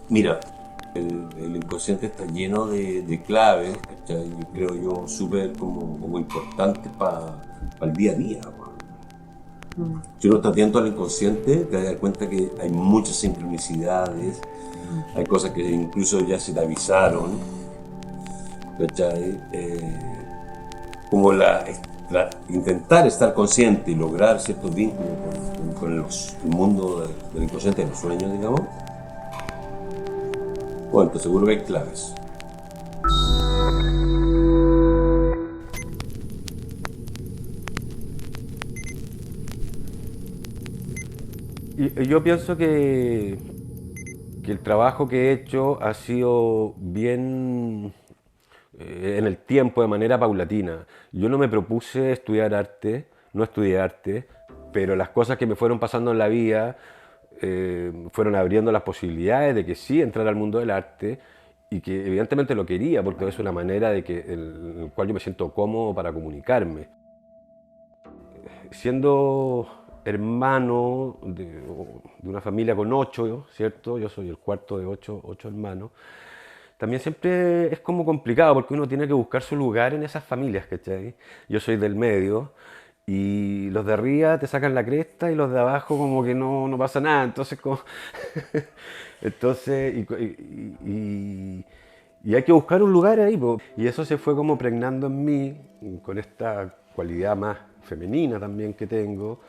Mira, el inconsciente está lleno de claves, ¿cachai? Yo creo yo súper como importantes para el día a día, weón. Mm, Si uno está atento al inconsciente, te das cuenta que hay muchas sincronicidades, mm. hay cosas que incluso ya se te avisaron, ¿cachai? Como intentar estar consciente y lograr ciertos vínculos con el mundo del inconsciente, de los sueños, digamos. Bueno, te seguro que hay claves. Y yo pienso que el trabajo que he hecho ha sido bien en el tiempo, de manera paulatina. Yo no me propuse estudiar arte, no estudié arte, pero las cosas que me fueron pasando en la vida fueron abriendo las posibilidades de que sí entrara al mundo del arte y que evidentemente lo quería porque es una manera en la cual yo me siento cómodo para comunicarme. Siendo hermano de una familia con ocho, ¿cierto? Yo soy el cuarto de ocho hermanos. También siempre es como complicado porque uno tiene que buscar su lugar en esas familias, ¿cachai? Yo soy del medio y los de arriba te sacan la cresta y los de abajo como que no pasa nada. Entonces, entonces y hay que buscar un lugar ahí, po. Y eso se fue como pregnando en mí con esta cualidad más femenina también que tengo.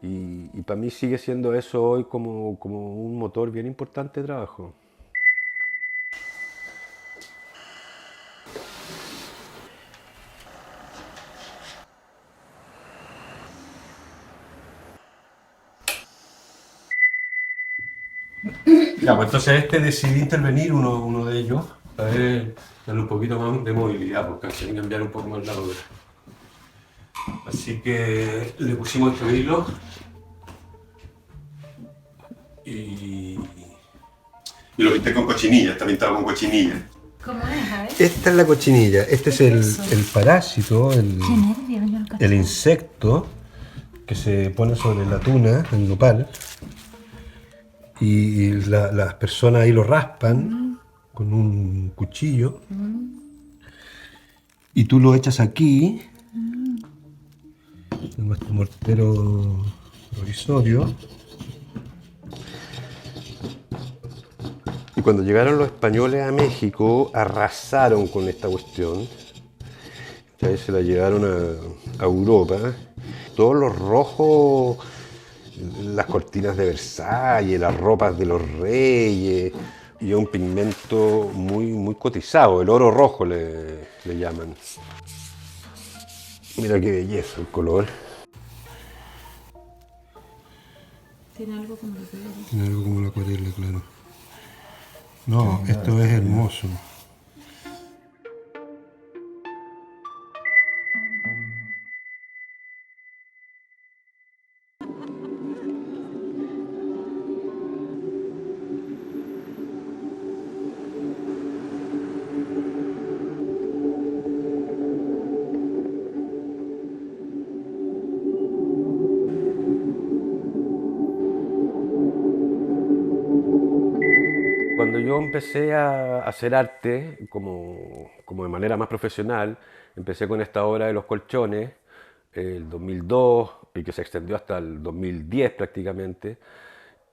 Y para mí sigue siendo eso hoy como un motor bien importante de trabajo. Ya, pues entonces decidí intervenir uno de ellos, a ver, darle un poquito más de movilidad, porque hay que cambiar un poco más la rueda. Así que le pusimos este hilo y, y lo pinté con cochinilla, está pintado con cochinilla. ¿Cómo es? A ver. Esta es la cochinilla, este es ¿Qué es eso? el parásito, Qué nervio, yo no el cachaba. insecto que se pone sobre la tuna, el nopal, y las personas ahí lo raspan Mm, con un cuchillo mm, y tú lo echas aquí. mm. Tengo este mortero provisorio. Y cuando llegaron los españoles a México, arrasaron con esta cuestión. Ya se la llevaron a Europa. Todos los rojos, las cortinas de Versalles, las ropas de los reyes, y es un pigmento muy cotizado, el oro rojo le llaman. Mira qué belleza el color. Tiene algo como lo que Tiene algo como la acuarela, claro. No, esto es hermoso. Cuando yo empecé a hacer arte como de manera más profesional, empecé con esta obra de los colchones, el 2002, y que se extendió hasta el 2010 prácticamente,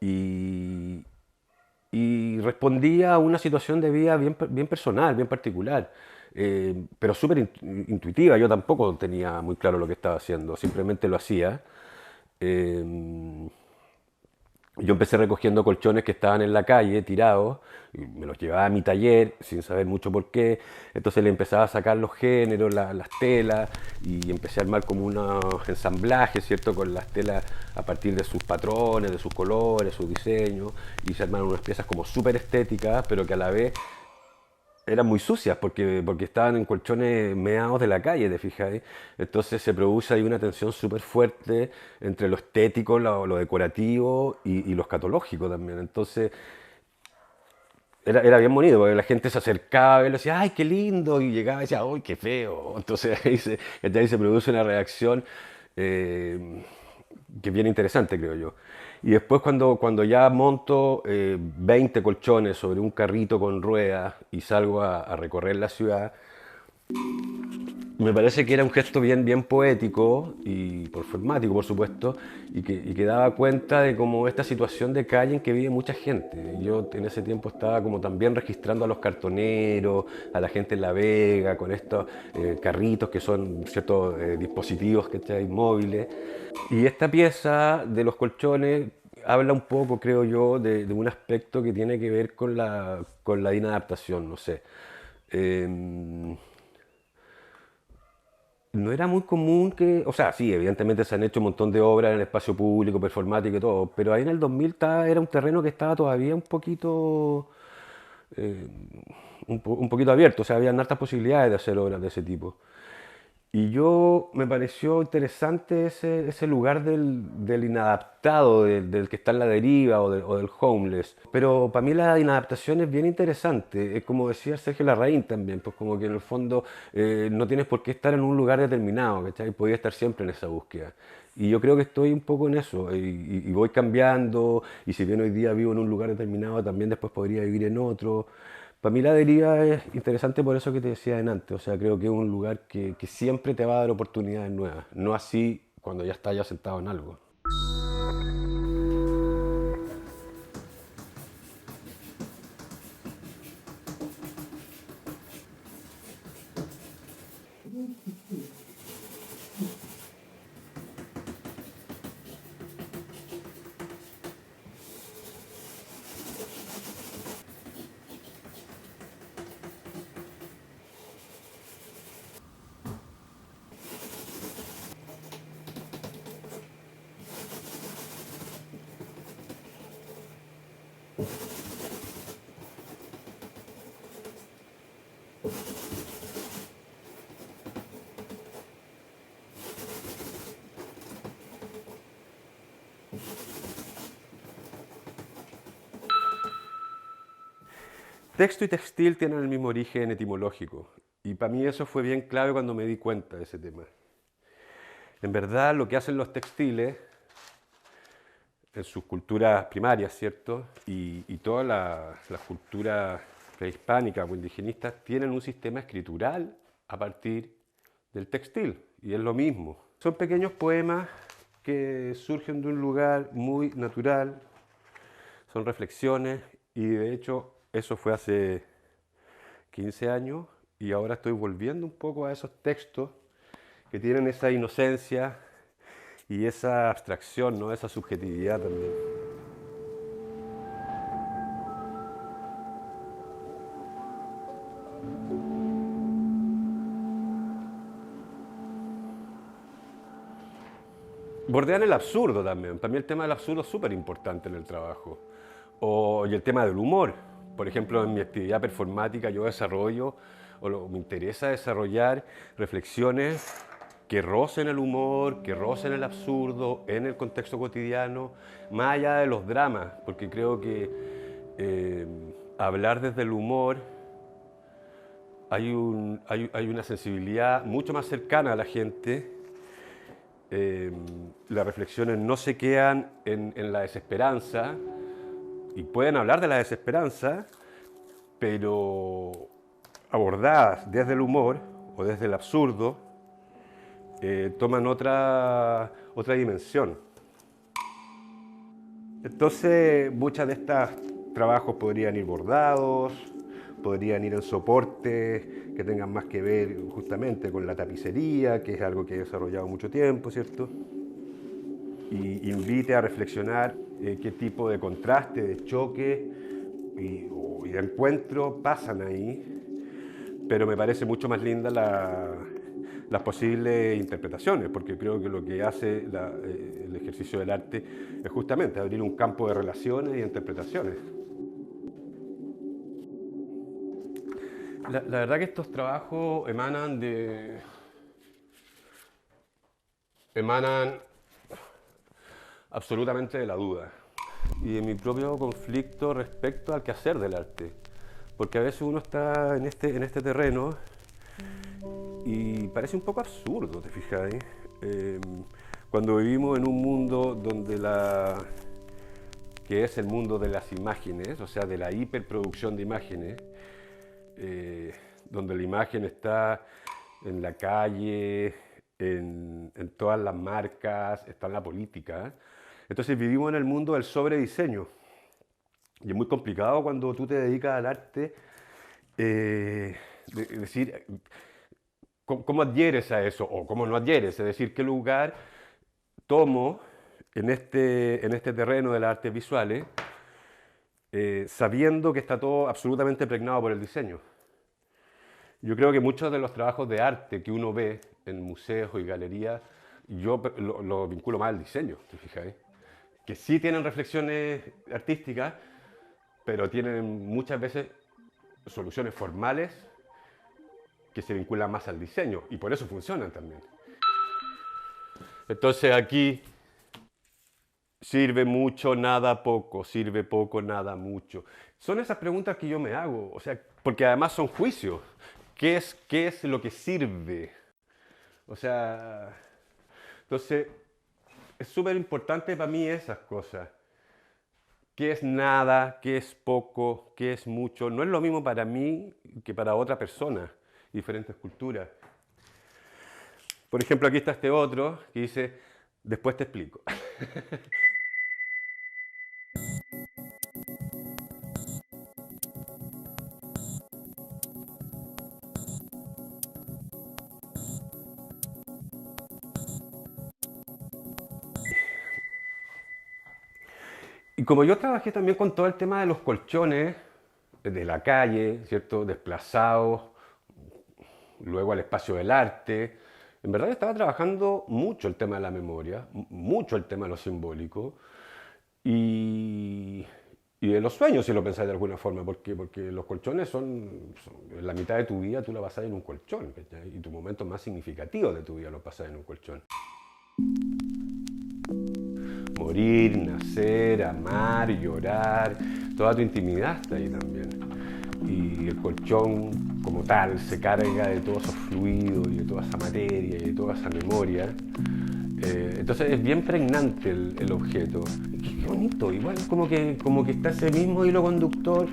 y, y respondía a una situación de vida bien personal, bien particular, pero súper intuitiva. Yo tampoco tenía muy claro lo que estaba haciendo, simplemente lo hacía. Eh, yo empecé recogiendo colchones que estaban en la calle, tirados, y me los llevaba a mi taller sin saber mucho por qué. Entonces le empezaba a sacar los géneros, las telas, y empecé a armar como unos ensamblajes, ¿cierto? Con las telas a partir de sus patrones, de sus colores, sus diseños, y se armaron unas piezas como súper estéticas, pero que a la vez eran muy sucias porque estaban en colchones meados de la calle, ¿te fijas? Entonces se produce ahí una tensión súper fuerte entre lo estético, lo decorativo y lo escatológico también. Entonces era bien bonito porque la gente se acercaba a verlo y decía, ¡ay, qué lindo! Y llegaba y decía, ¡ay, qué feo! Entonces ahí se produce una reacción eh, que es bien interesante, creo yo. Y después cuando ya monto 20 colchones sobre un carrito con ruedas y salgo a recorrer la ciudad, me parece que era un gesto bien poético y performático, por supuesto, y que daba cuenta de como esta situación de calle en que vive mucha gente. Yo en ese tiempo estaba como también registrando a los cartoneros, a la gente en La Vega, con estos carritos que son ciertos dispositivos que están móviles. Y esta pieza de los colchones habla un poco, creo yo, de un aspecto que tiene que ver con la inadaptación, no sé. Eh, no era muy común que, o sea, sí, evidentemente se han hecho un montón de obras en el espacio público, performático y todo, pero ahí en el 2000 era un terreno que estaba todavía un poquito, eh, un poquito abierto, o sea, había hartas posibilidades de hacer obras de ese tipo. Y yo me pareció interesante ese lugar del inadaptado, del que está en la deriva o del homeless. Pero para mí la inadaptación es bien interesante. Es como decía Sergio Larraín también, pues como que en el fondo no tienes por qué estar en un lugar determinado, ¿cachai? Podías estar siempre en esa búsqueda. Y yo creo que estoy un poco en eso, y voy cambiando, y si bien hoy día vivo en un lugar determinado, también después podría vivir en otro. Para mí la deriva es interesante por eso que te decía antes, o sea, creo que es un lugar que siempre te va a dar oportunidades nuevas, no así cuando ya estás ya sentado en algo. Texto y textil tienen el mismo origen etimológico, y para mí eso fue bien clave cuando me di cuenta de ese tema. En verdad, lo que hacen los textiles en sus culturas primarias, ¿cierto? Y todas las culturas prehispánicas o indigenistas tienen un sistema escritural a partir del textil, y es lo mismo. Son pequeños poemas que surgen de un lugar muy natural, son reflexiones, y de hecho eso fue hace 15 años, y ahora estoy volviendo un poco a esos textos que tienen esa inocencia y esa abstracción, ¿no? Esa subjetividad también. Bordean el absurdo también. Para mí el tema del absurdo es súper importante en el trabajo. Y el tema del humor. Por ejemplo, en mi actividad performática yo desarrollo, me interesa desarrollar reflexiones que rocen el humor, que rocen el absurdo en el contexto cotidiano, más allá de los dramas, porque creo que hablar desde el humor hay una sensibilidad mucho más cercana a la gente. Las reflexiones no se quedan en la desesperanza, y pueden hablar de la desesperanza, pero abordadas desde el humor o desde el absurdo, toman otra dimensión. Entonces, muchas de estos trabajos podrían ir bordados, podrían ir en soporte que tengan más que ver justamente con la tapicería, que es algo que he desarrollado mucho tiempo, ¿cierto? Y invite a reflexionar qué tipo de contraste, de choque y de encuentro pasan ahí, pero me parece mucho más linda las posibles interpretaciones, porque creo que lo que hace el ejercicio del arte es justamente abrir un campo de relaciones y interpretaciones. La verdad que estos trabajos emanan absolutamente de la duda y de mi propio conflicto respecto al quehacer del arte, porque a veces uno está en este terreno y parece un poco absurdo, ¿te fijas? cuando vivimos en un mundo donde que es el mundo de las imágenes, o sea, de la hiperproducción de imágenes, donde la imagen está en la calle, en todas las marcas, está en la política. Entonces vivimos en el mundo del sobrediseño. Y es muy complicado cuando tú te dedicas al arte, decir cómo adhieres a eso o cómo no adhieres, es decir, qué lugar tomo en este terreno de las artes visuales, sabiendo que está todo absolutamente pregnado por el diseño. Yo creo que muchos de los trabajos de arte que uno ve en museos y galerías, yo lo vinculo más al diseño, ¿te fijáis? Que sí tienen reflexiones artísticas, pero tienen muchas veces soluciones formales que se vinculan más al diseño y por eso funcionan también. Entonces aquí sirve mucho, nada, poco, sirve poco, nada, mucho. Son esas preguntas que yo me hago, o sea, porque además son juicios. ¿Qué es lo que sirve? O sea, entonces es súper importante para mí esas cosas. ¿Qué es nada? ¿Qué es poco? ¿Qué es mucho? No es lo mismo para mí que para otra persona, diferentes culturas. Por ejemplo, aquí está este otro que dice, después te explico. Y como yo trabajé también con todo el tema de los colchones, de la calle, ¿cierto? Desplazados, luego al espacio del arte, en verdad estaba trabajando mucho el tema de la memoria, mucho el tema de lo simbólico y, y de los sueños, si lo pensáis de alguna forma, porque los colchones son la mitad de tu vida tú la pasas en un colchón, ¿cachai? Y tu momento más significativo de tu vida lo pasas en un colchón. Morir, nacer, amar, llorar, toda tu intimidad está ahí también. Y el colchón como tal se carga de todos esos fluidos y de toda esa materia y de toda esa memoria. Entonces es bien pregnante el objeto. Qué bonito, igual como que está ese mismo hilo conductor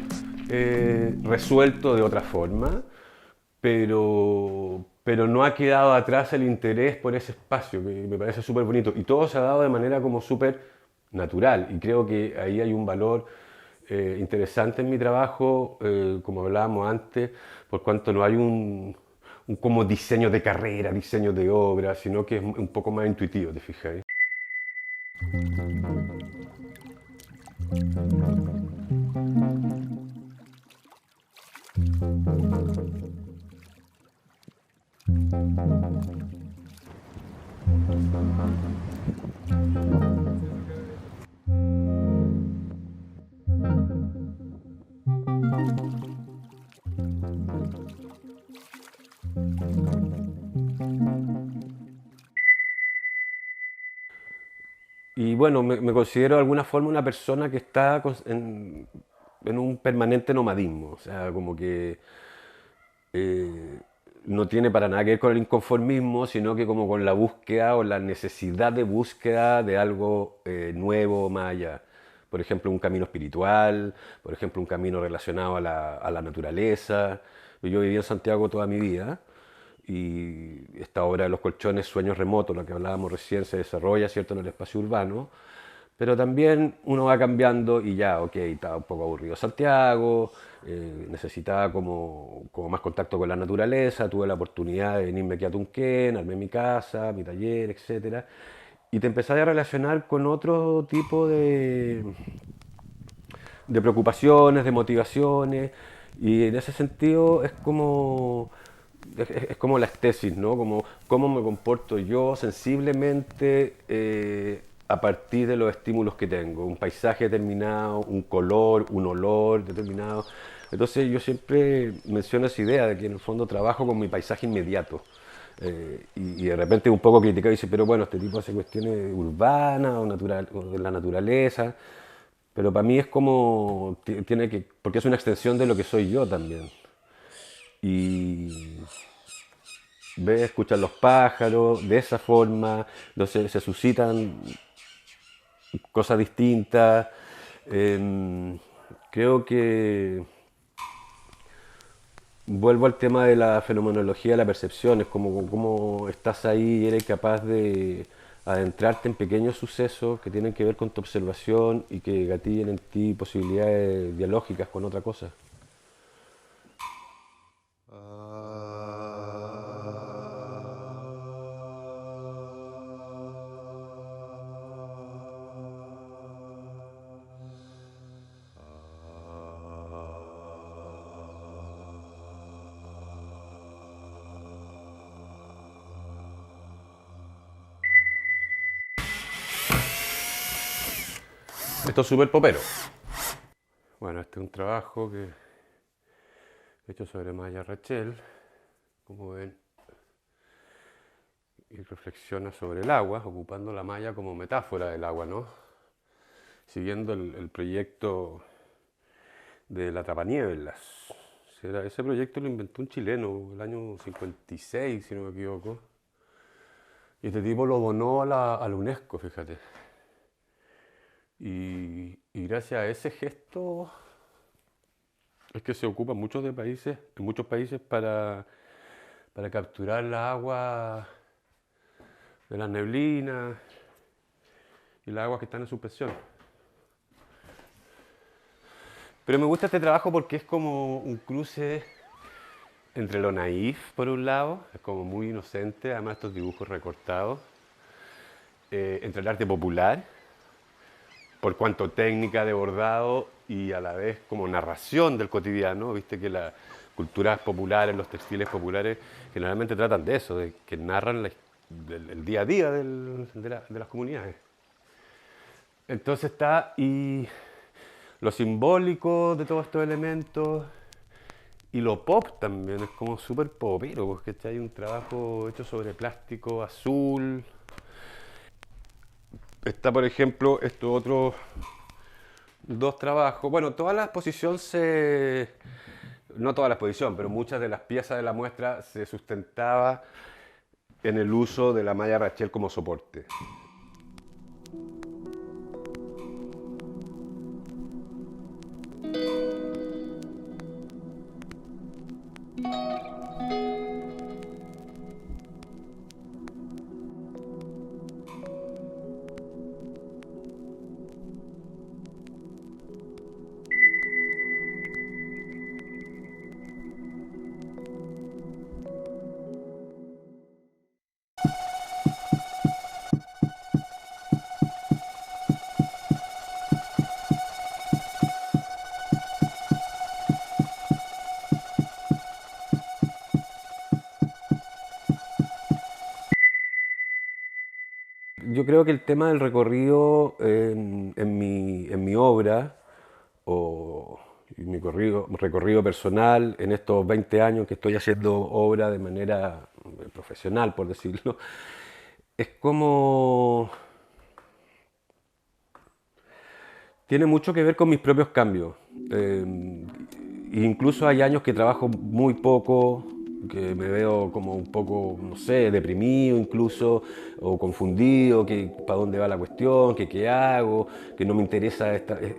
resuelto de otra forma, pero no ha quedado atrás el interés por ese espacio, que me parece súper bonito. Y todo se ha dado de manera como súper natural. Y creo que ahí hay un valor interesante en mi trabajo, como hablábamos antes, por cuanto no hay un como diseño de carrera, diseño de obra, sino que es un poco más intuitivo, ¿te fijas? Y bueno, me considero de alguna forma una persona que está en un permanente nomadismo, o sea, como que eh, no tiene para nada que ver con el inconformismo, sino que como con la búsqueda o la necesidad de búsqueda de algo nuevo más allá. Por ejemplo, un camino espiritual, por ejemplo, un camino relacionado a la naturaleza. Yo viví en Santiago toda mi vida y esta obra de los colchones, Sueños Remotos, la que hablábamos recién, se desarrolla, ¿cierto?, en el espacio urbano, pero también uno va cambiando y ya, ok, estaba un poco aburrido Santiago, necesitaba como más contacto con la naturaleza, tuve la oportunidad de venirme aquí a Tunquén, armé mi casa, mi taller, etcétera, y te empezás a relacionar con otro tipo de preocupaciones, de motivaciones, y en ese sentido es como las tesis, ¿no? Como cómo me comporto yo sensiblemente a partir de los estímulos que tengo, un paisaje determinado, un color, un olor determinado. Entonces yo siempre menciono esa idea de que en el fondo trabajo con mi paisaje inmediato. Y de repente un poco criticado y dice, pero bueno, este tipo hace cuestiones urbanas o de la naturaleza, pero para mí es como, tiene que, porque es una extensión de lo que soy yo también. Y, ves, escuchas los pájaros, de esa forma, entonces se suscitan cosas distintas. Em, Creo que vuelvo al tema de la fenomenología de la percepción, es como cómo estás ahí y eres capaz de adentrarte en pequeños sucesos que tienen que ver con tu observación y que gatillen en ti posibilidades dialógicas con otra cosa. Esto es súper popero. Bueno, este es un trabajo que he hecho sobre Maya Rachel, como ven, y reflexiona sobre el agua, ocupando la malla como metáfora del agua, ¿no? Siguiendo el proyecto de la Tapanieblas. Ese proyecto lo inventó un chileno el año 56, si no me equivoco. Y este tipo lo donó a la UNESCO, fíjate. Y gracias a ese gesto es que se ocupan en muchos países para capturar la agua de las neblinas y las aguas que están en suspensión. Pero me gusta este trabajo porque es como un cruce entre lo naif, por un lado, es como muy inocente, además estos dibujos recortados, entre el arte popular, por cuanto técnica de bordado y a la vez como narración del cotidiano. Viste que las culturas populares, los textiles populares, generalmente tratan de eso, de que narran el día a día de las comunidades. Entonces está y lo simbólico de todos estos elementos y lo pop también, es como súper popero, porque hay un trabajo hecho sobre plástico azul. Está, por ejemplo, estos otros dos trabajos. Bueno, toda la exposición no toda la exposición, pero muchas de las piezas de la muestra se sustentaba en el uso de la malla Rachel como soporte. Yo creo que el tema del recorrido en mi obra, o en mi recorrido personal, en estos 20 años que estoy haciendo obra de manera profesional, por decirlo, es como... Tiene mucho que ver con mis propios cambios. Incluso hay años que trabajo muy poco, que me veo como un poco, no sé, deprimido incluso, o confundido, que para dónde va la cuestión, que qué hago, que no me interesa,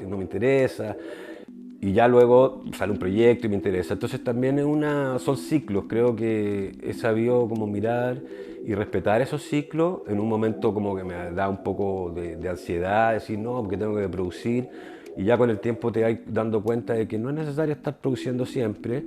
no me interesa. Y ya luego sale un proyecto y me interesa. Entonces también son ciclos, creo que he sabido como mirar y respetar esos ciclos en un momento como que me da un poco de ansiedad, decir no, porque tengo que producir. Y ya con el tiempo te vas dando cuenta de que no es necesario estar produciendo siempre.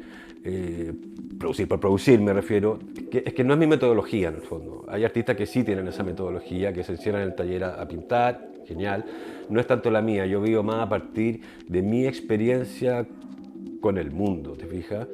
Producir por producir me refiero, es que no es mi metodología en el fondo. Hay artistas que sí tienen esa metodología, que se encierran en el taller a pintar, genial. No es tanto la mía, yo vivo más a partir de mi experiencia con el mundo, ¿te fijas?